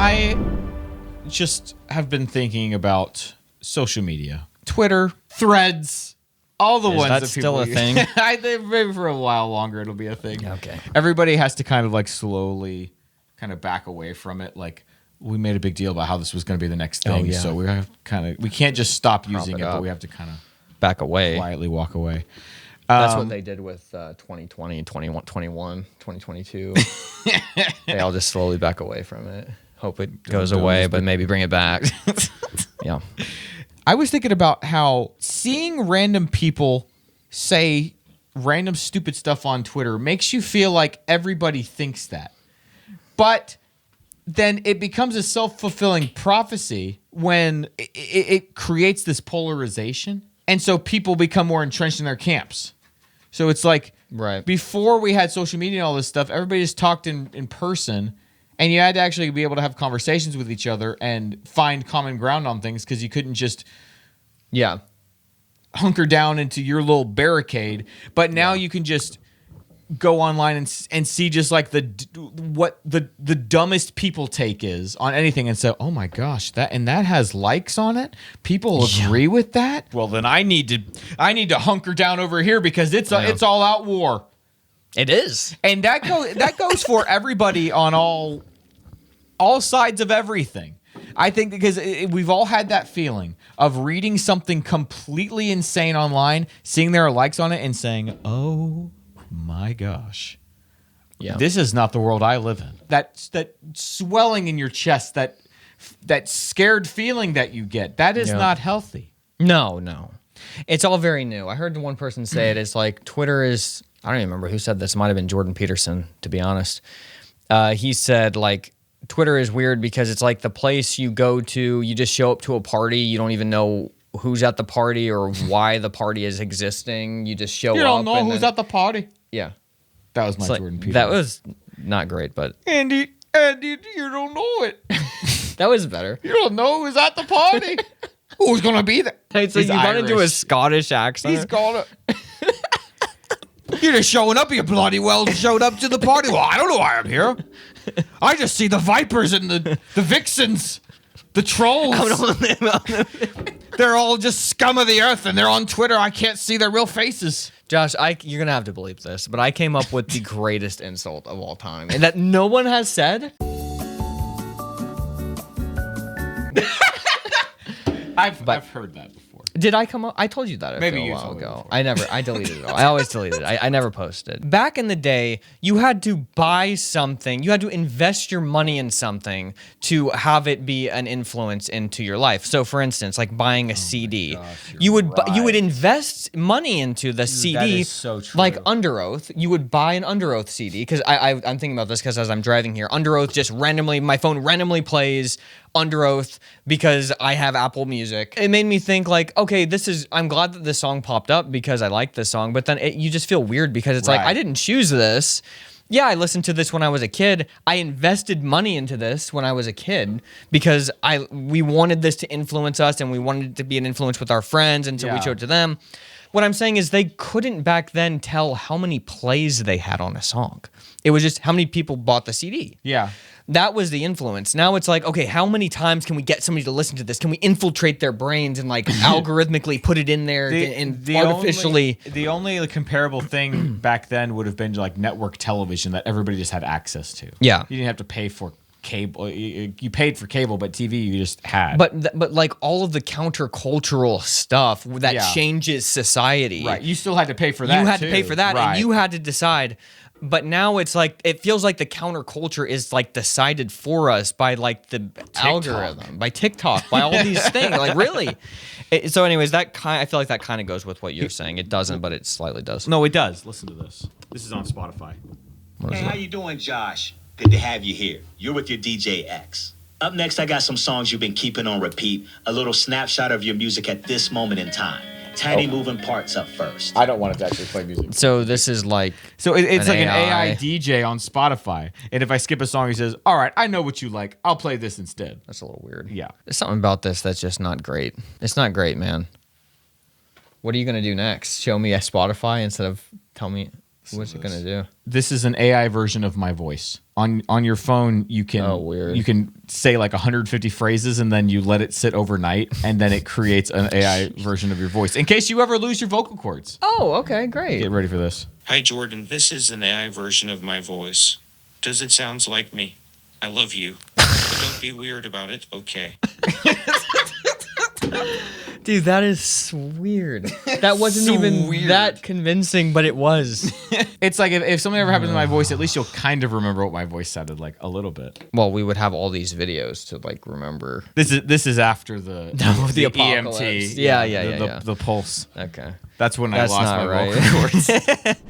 I just have been thinking about social media, Twitter, Threads, all the ones that still people a thing? I think maybe for a while longer it'll be a thing. Okay. Everybody has to kind of like slowly kind of back away from it. Like we made a big deal about how this was going to be the next thing, yeah. so we can't just stop using it, but we have to kind of back away. quietly walk away. That's what they did with 2020, 21, 2022. They all just slowly back away from it. Hope it goes away, but maybe bring it back. Yeah. I was thinking about how seeing random people say random stupid stuff on Twitter makes you feel like everybody thinks that. But then it becomes a self-fulfilling prophecy when it creates this polarization. And so people become more entrenched in their camps. So it's like before we had social media and all this stuff, everybody just talked in person. And you had to actually be able to have conversations with each other and find common ground on things because you couldn't just hunker down into your little barricade. But now you can just go online and see just like what the dumbest people take is on anything and say, oh my gosh, that has likes on it. People agree with that. Well, then I need to hunker down over here because it's all out war. It is. And that goes for everybody on all sides of everything. I think because we've all had that feeling of reading something completely insane online, seeing there are likes on it and saying, oh my gosh. Yeah. This is not the world I live in. That swelling in your chest, that scared feeling that you get, that is not healthy. No. It's all very new. I heard the one person say it is like Twitter is, I don't even remember who said this. It might have been Jordan Peterson, to be honest. He said, like, Twitter is weird because it's like the place you go to, you just show up to a party, you don't even know who's at the party or why the party is existing. You just show up. You don't know who's at the party. Yeah. That was my Jordan Peterson. That was not great, but... Andy, you don't know it. That was better. You don't know who's at the party. Who's going to be there? Hey, so you run into a Scottish accent. He's gonna... You're just showing up. You bloody well showed up to the party. Well, I don't know why I'm here. I just see the vipers and the vixens, the trolls. They're all just scum of the earth, and they're on Twitter. I can't see their real faces. Josh, you're going to have to believe this, but I came up with the greatest insult of all time, and that no one has said. I've heard that before. Did I come up? I told you that Maybe a you while told me ago. before. I deleted it all. I always deleted it. I never posted. Back in the day, you had to buy something. You had to invest your money in something to have it be an influence into your life. So, for instance, like buying a CD, gosh, you would invest money into the CD. That is so true. Like Under Oath, you would buy an Under Oath CD because I'm thinking about this because as I'm driving here, Under Oath just randomly, my phone randomly plays Under Oath because I have Apple Music. It made me think like, okay, I'm glad that this song popped up because I like this song, but then you just feel weird because it's like, I didn't choose this. Yeah, I listened to this when I was a kid. I invested money into this when I was a kid because we wanted this to influence us and we wanted it to be an influence with our friends, and so we showed it to them. What I'm saying is they couldn't back then tell how many plays they had on a song. It was just how many people bought the CD. Yeah. That was the influence. Now it's like, okay, how many times can we get somebody to listen to this? Can we infiltrate their brains and like algorithmically put it in there and artificially? The only comparable thing back then would have been like network television that everybody just had access to. Yeah. You didn't have to pay for cable. You paid for cable, but TV you just had. But like all of the countercultural stuff that changes society. Right. You still had to pay for that. You had to pay for that, and you had to decide. But now it's like, it feels like the counterculture is like decided for us by like the algorithm, by TikTok, by all these things. Like really. So anyways, I feel like that kind of goes with what you're saying. It doesn't, but it slightly does. No, it does. Listen to this. This is on Spotify. Hey, how you doing, Josh? Good to have you here. You're with your DJ X. Up next, I got some songs you've been keeping on repeat. A little snapshot of your music at this moment in time. Tiny moving parts up first. I don't want it to actually play music. So this is like it's like an AI DJ on Spotify. And if I skip a song, he says, all right, I know what you like. I'll play this instead. That's a little weird. Yeah. There's something about this that's just not great. It's not great, man. What are you going to do next? Show me a Spotify instead of tell me? What's it gonna do? This is an AI version of my voice. On your phone, you can weird. you can say like 150 phrases and then you let it sit overnight and then it creates an AI version of your voice. In case you ever lose your vocal cords. Oh, okay, great. Get ready for this. Hi, Jordan. This is an AI version of my voice. Does it sound like me? I love you. But don't be weird about it, okay? Dude, that is weird. That wasn't even weird. that convincing, but it was. It's like if something ever happens to my voice, at least you'll kind of remember what my voice sounded like a little bit. Well, we would have all these videos to like remember. This is after the apocalypse. EMT. Yeah. The pulse. Okay. That's when I That's lost not my right. vocal cords.